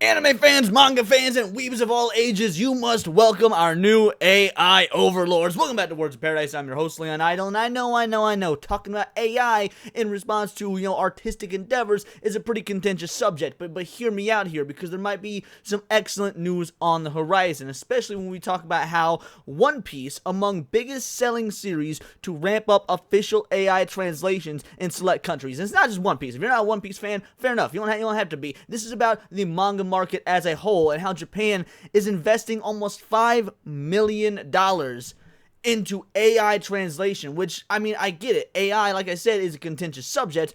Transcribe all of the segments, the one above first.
Anime fans, manga fans, and weebs of all ages, you must welcome our new AI overlords. Welcome back to Words of Paradise. I'm your host, Leon Idol, and I know, talking about AI in response to, artistic endeavors is a pretty contentious subject, but hear me out here, because there might be some excellent news on the horizon, especially when we talk about how One Piece, among biggest selling series to ramp up official AI translations in select countries. And it's not just One Piece. If you're not a One Piece fan, fair enough. You don't have to be. This is about the manga market as a whole and how Japan is investing almost $5 million into AI translation, which, I get it. AI, like I said, is a contentious subject,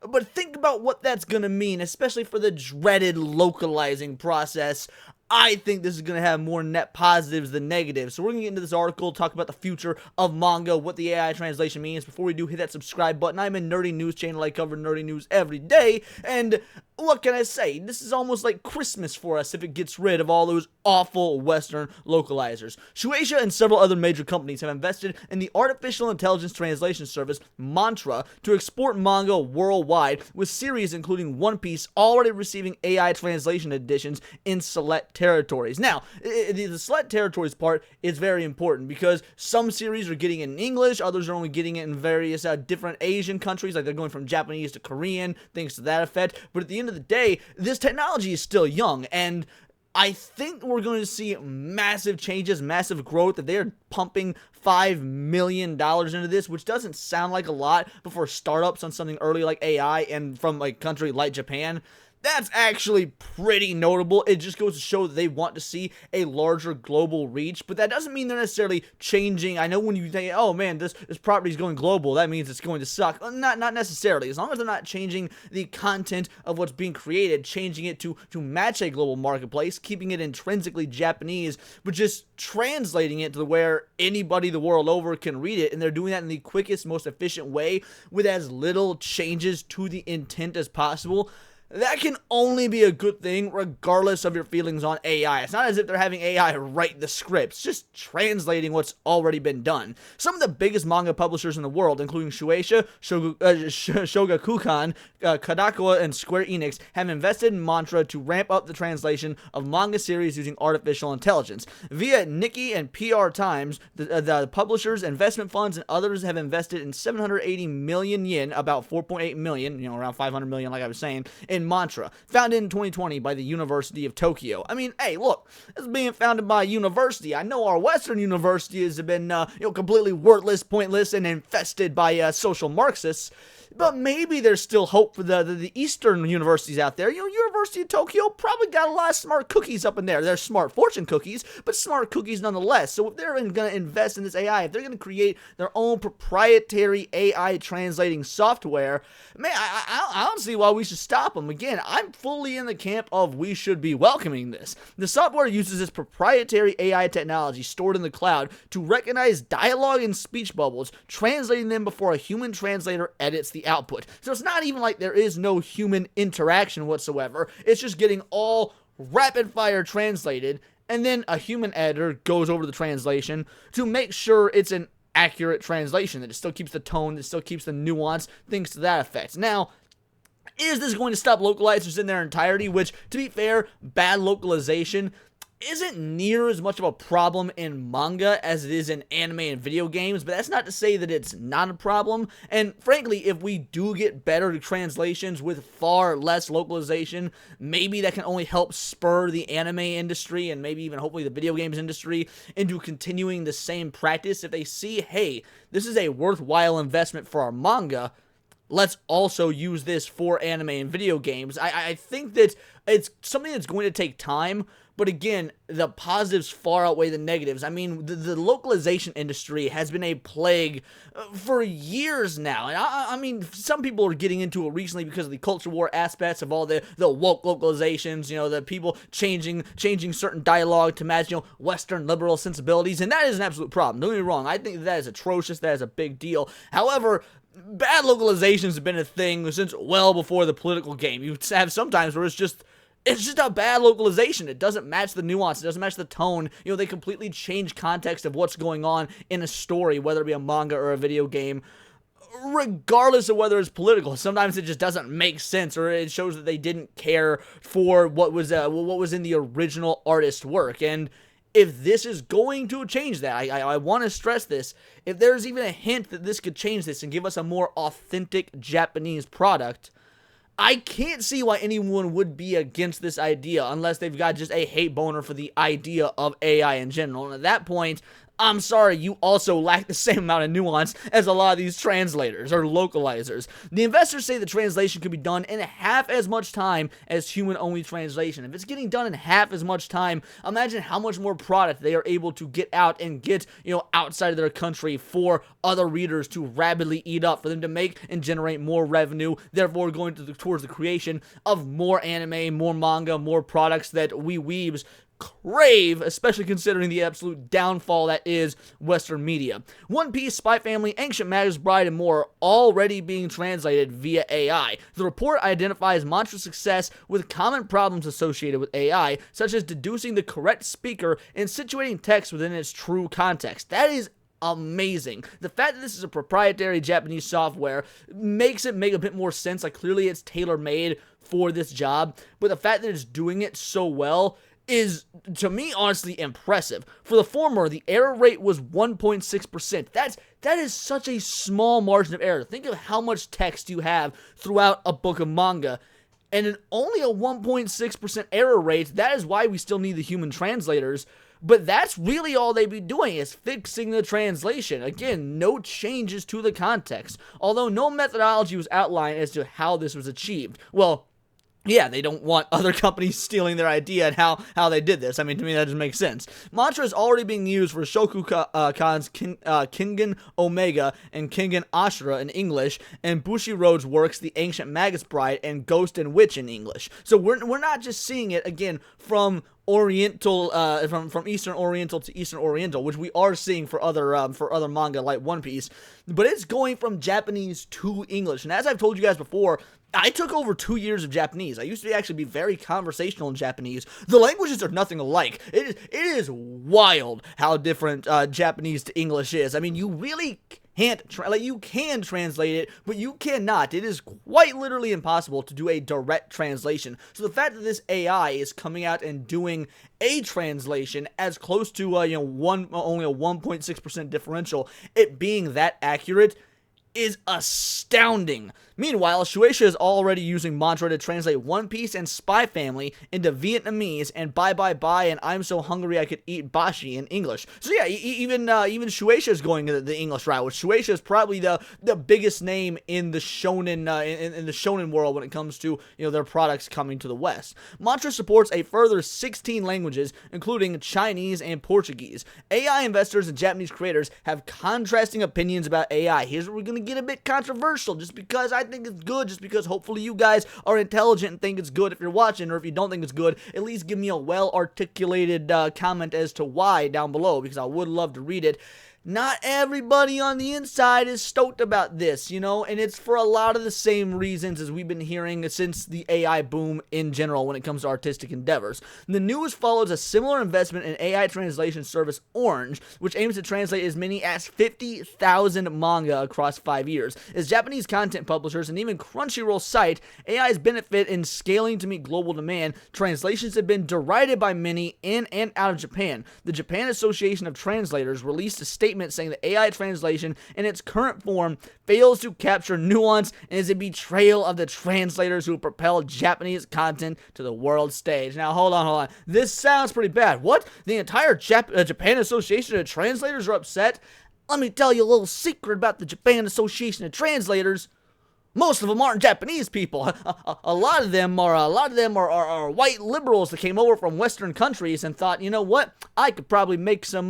but think about what that's gonna mean, especially for the dreaded localizing process. I think this is going to have more net positives than negatives. So we're going to get into this article, talk about the future of manga, what the AI translation means. Before we do, hit that subscribe button. I'm a nerdy news channel. I cover nerdy news every day. And what can I say? This is almost like Christmas for us if it gets rid of all those awful Western localizers. Shueisha and several other major companies have invested in the artificial intelligence translation service Mantra to export manga worldwide, with series including One Piece already receiving AI translation editions in select territories. Now, the select territories part is very important because some series are getting it in English, others are only getting it in various different Asian countries, like they're going from Japanese to Korean, things to that effect. But at the end of the day, this technology is still young, and I think we're going to see massive changes, massive growth, that they're pumping $5 million into this, which doesn't sound like a lot, but for startups on something early like AI and from a country like Japan, that's actually pretty notable. It just goes to show that they want to see a larger global reach, but that doesn't mean they're necessarily changing. I know when you think, oh man, this property is going global, that means it's going to suck. Not necessarily. As long as they're not changing the content of what's being created, changing it to match a global marketplace, keeping it intrinsically Japanese, but just translating it to where anybody the world over can read it, and they're doing that in the quickest, most efficient way with as little changes to the intent as possible. That can only be a good thing regardless of your feelings on AI. It's not as if they're having AI write the scripts, just translating what's already been done. Some of the biggest manga publishers in the world, including Shueisha, Shogakukan, Kodansha, and Square Enix, have invested in Mantra to ramp up the translation of manga series using artificial intelligence. Via Nikkei and PR Times, the publishers, investment funds, and others have invested in 780 million yen, about 4.8 million, around 500 million, like I was saying, in Mantra, founded in 2020 by the University of Tokyo. Hey, look, this is being founded by a university. I know our Western universities have been, completely worthless, pointless, and infested by social Marxists. But maybe there's still hope for the Eastern universities out there. University of Tokyo probably got a lot of smart cookies up in there. They're smart fortune cookies, but smart cookies nonetheless. So if they're going to invest in this AI, if they're going to create their own proprietary AI translating software, man, I don't see why we should stop them. Again, I'm fully in the camp of we should be welcoming this. The software uses this proprietary AI technology stored in the cloud to recognize dialogue and speech bubbles, translating them before a human translator edits the output. So it's not even like there is no human interaction whatsoever. It's just getting all rapid fire translated, and then a human editor goes over the translation to make sure it's an accurate translation, that it still keeps the tone, that it still keeps the nuance, things to that effect. Now, is this going to stop localizers in their entirety? Which, to be fair, bad localization isn't near as much of a problem in manga as it is in anime and video games, but that's not to say that it's not a problem. And frankly, if we do get better translations with far less localization, maybe that can only help spur the anime industry and maybe even hopefully the video games industry into continuing the same practice. If they see, hey, this is a worthwhile investment for our manga, let's also use this for anime and video games. I think that it's something that's going to take time, but again, the positives far outweigh the negatives. The localization industry has been a plague for years now. And some people are getting into it recently because of the culture war aspects of all the woke localizations, the people changing certain dialogue to match, Western liberal sensibilities. And that is an absolute problem. Don't get me wrong. I think that is atrocious. That is a big deal. However, bad localizations have been a thing since well before the political game. You have sometimes where it's just a bad localization. It doesn't match the nuance. It doesn't match the tone. They completely change context of what's going on in a story, whether it be a manga or a video game. regardless of whether it's political. Sometimes it just doesn't make sense, or it shows that they didn't care for what was in the original artist's work. And if this is going to change that, I want to stress this, if there's even a hint that this could change this and give us a more authentic Japanese product, I can't see why anyone would be against this idea unless they've got just a hate boner for the idea of AI in general. And at that point, I'm sorry, you also lack the same amount of nuance as a lot of these translators or localizers. The investors say the translation could be done in half as much time as human-only translation. If it's getting done in half as much time, imagine how much more product they are able to get out and get, outside of their country for other readers to rapidly eat up, for them to make and generate more revenue, therefore going towards the creation of more anime, more manga, more products that we weebs crave, especially considering the absolute downfall that is Western media. One Piece, Spy Family, Ancient Magus Bride, and more are already being translated via AI. The report identifies Mantra's success with common problems associated with AI, such as deducing the correct speaker and situating text within its true context. That is amazing. The fact that this is a proprietary Japanese software makes it make a bit more sense. Like, clearly it's tailor-made for this job, but the fact that it's doing it so well is, to me, honestly impressive. For the former, the error rate was 1.6%. That is such a small margin of error. Think of how much text you have throughout a book of manga, and in only a 1.6% error rate. That is why we still need the human translators. But that's really all they'd be doing, is fixing the translation. Again, no changes to the context, although no methodology was outlined as to how this was achieved. Well, yeah, they don't want other companies stealing their idea and how they did this. I mean, to me, that doesn't make sense. Mantra is already being used for Shokukan's Kingen Omega and Kingen Ashura in English, and Bushiroad's works, The Ancient Magus Bride and Ghost and Witch in English. So we're not just seeing it, again, from Oriental, from Eastern Oriental to Eastern Oriental, which we are seeing for other manga like One Piece, but it's going from Japanese to English. And as I've told you guys before, I took over 2 years of Japanese. I used to actually be very conversational in Japanese. The languages are nothing alike. It is wild how different Japanese to English is. I mean, you really can't, you can translate it, but you cannot. It is quite literally impossible to do a direct translation. So the fact that this AI is coming out and doing a translation as close to only a 1.6% differential, it being that accurate, is astounding. Meanwhile, Shueisha is already using Mantra to translate One Piece and Spy Family into Vietnamese, and Bye Bye Bye and I'm So Hungry I Could Eat Bashi in English. So yeah, even Shueisha is going the English route, which Shueisha is probably the biggest name in the shonen in the shonen world when it comes to their products coming to the West. Mantra supports a further 16 languages, including Chinese and Portuguese. AI investors and Japanese creators have contrasting opinions about AI. Here's where we're going to get a bit controversial, just because I think it's good, just because hopefully you guys are intelligent and think it's good if you're watching, or if you don't think it's good, at least give me a well-articulated comment as to why down below, because I would love to read it. Not everybody on the inside is stoked about this, and it's for a lot of the same reasons as we've been hearing since the AI boom in general when it comes to artistic endeavors. The news follows a similar investment in AI translation service Orange, which aims to translate as many as 50,000 manga across 5 years. As Japanese content publishers and even Crunchyroll cite AI's benefit in scaling to meet global demand, translations have been derided by many in and out of Japan. The Japan Association of Translators released a statement saying that AI translation in its current form fails to capture nuance and is a betrayal of the translators who propel Japanese content to the world stage. Now, hold on. This sounds pretty bad. What? The entire Japan Association of Translators are upset? Let me tell you a little secret about the Japan Association of Translators. Most of them aren't Japanese people. A lot of them are white liberals that came over from Western countries and thought, you know what, I could probably make some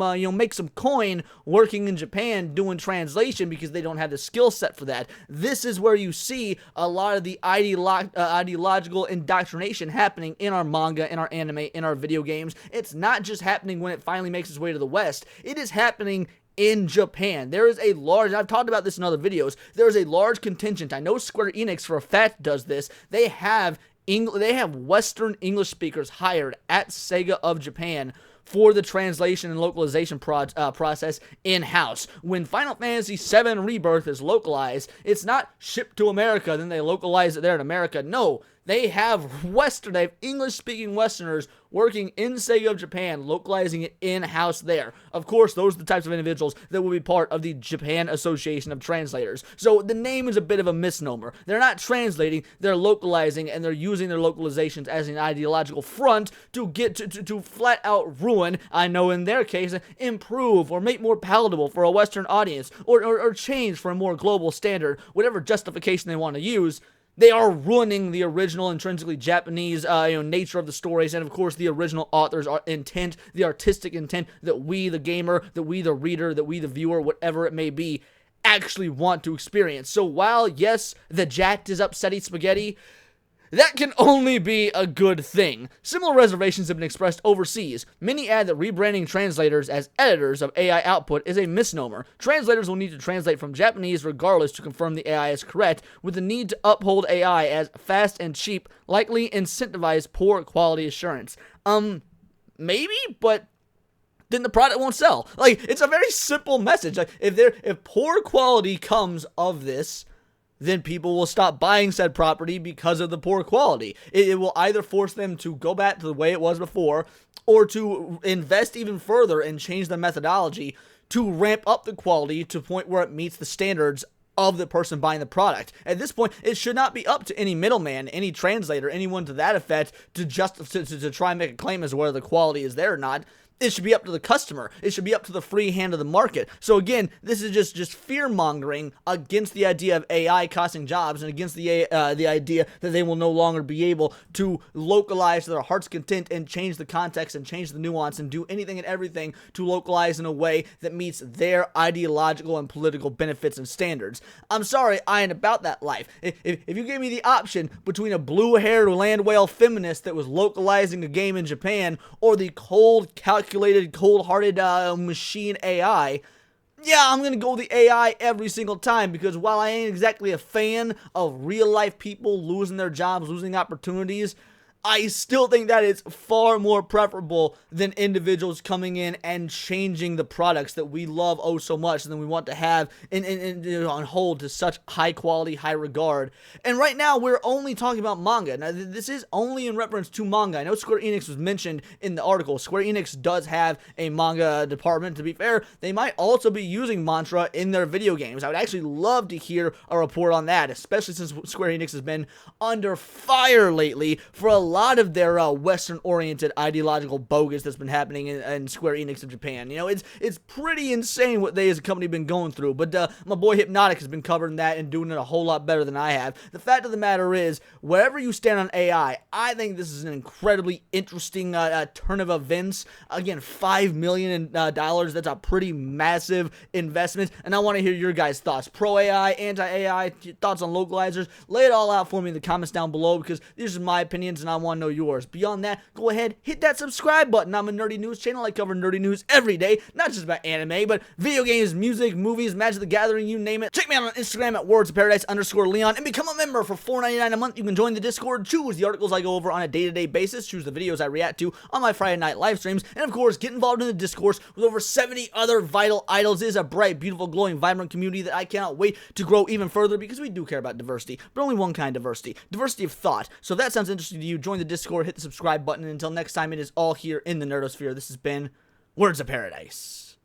coin working in Japan doing translation, because they don't have the skill set for that. This is where you see a lot of the ideological indoctrination happening in our manga, in our anime, in our video games. It's not just happening when it finally makes its way to the West. It is happening in Japan. There is a large, I've talked about this in other videos, there is a large contingent. I know Square Enix for a fact does this. They have they have Western English speakers hired at Sega of Japan for the translation and localization process in-house. When Final Fantasy VII Rebirth is localized, it's not shipped to America, then they localize it there in America. No, they have English-speaking Westerners working in Sega of Japan, localizing it in-house there. Of course, those are the types of individuals that will be part of the Japan Association of Translators. So the name is a bit of a misnomer. They're not translating, they're localizing, and they're using their localizations as an ideological front to get to flat out ruin, I know in their case, improve or make more palatable for a Western audience, or change for a more global standard, whatever justification they want to use. They are ruining the original, intrinsically Japanese nature of the stories, and of course the original author's intent, the artistic intent that we, the gamer, that we, the reader, that we, the viewer, whatever it may be, actually want to experience. So while, yes, the Jat is upsetting spaghetti, that can only be a good thing. Similar reservations have been expressed overseas. Many add that rebranding translators as editors of AI output is a misnomer. Translators will need to translate from Japanese regardless to confirm the AI is correct, with the need to uphold AI as fast and cheap likely incentivize poor quality assurance. Maybe, but then the product won't sell. Like, it's a very simple message. Like, if poor quality comes of this, then people will stop buying said property because of the poor quality. It will either force them to go back to the way it was before, or to invest even further and change the methodology to ramp up the quality to a point where it meets the standards of the person buying the product. At this point, it should not be up to any middleman, any translator, anyone to that effect to try and make a claim as to whether the quality is there or not. It should be up to the customer. It should be up to the free hand of the market. So again, this is just fear-mongering against the idea of AI costing jobs, and against the idea that they will no longer be able to localize to their heart's content and change the context and change the nuance and do anything and everything to localize in a way that meets their ideological and political benefits and standards. I'm sorry, I ain't about that life. If you gave me the option between a blue-haired land whale feminist that was localizing a game in Japan or the cold-hearted machine AI, yeah, I'm gonna go with the AI every single time, because while I ain't exactly a fan of real-life people losing their jobs, losing opportunities, I still think that it's far more preferable than individuals coming in and changing the products that we love oh so much, and then we want to have on hold to such high quality, high regard. And right now, we're only talking about manga. Now, this is only in reference to manga. I know Square Enix was mentioned in the article. Square Enix does have a manga department. To be fair, they might also be using mantra in their video games. I would actually love to hear a report on that, especially since Square Enix has been under fire lately for a lot of their Western-oriented ideological bogus that's been happening in Square Enix of Japan. You know, it's pretty insane what they as a company have been going through, but my boy Hypnotic has been covering that and doing it a whole lot better than I have. The fact of the matter is, wherever you stand on AI, I think this is an incredibly interesting turn of events. Again, $5 million, that's a pretty massive investment, and I want to hear your guys' thoughts. Pro-AI, anti-AI, thoughts on localizers. Lay it all out for me in the comments down below, because these are my opinions, and I want to know yours. Beyond that, go ahead, hit that subscribe button. I'm a nerdy news channel. I cover nerdy news every day, not just about anime, but video games, music, movies, Magic the Gathering, you name it. Check me out on Instagram at wordsofparadise_Leon and become a member for $4.99 a month. You can join the Discord, choose the articles I go over on a day-to-day basis, choose the videos I react to on my Friday night live streams, and of course, get involved in the discourse with over 70 other vital idols. It is a bright, beautiful, glowing, vibrant community that I cannot wait to grow even further, because we do care about diversity, but only one kind of diversity of thought. So if that sounds interesting to you, join the Discord, hit the subscribe button, and until next time, it is all here in the Nerdosphere. This has been Words of Paradise.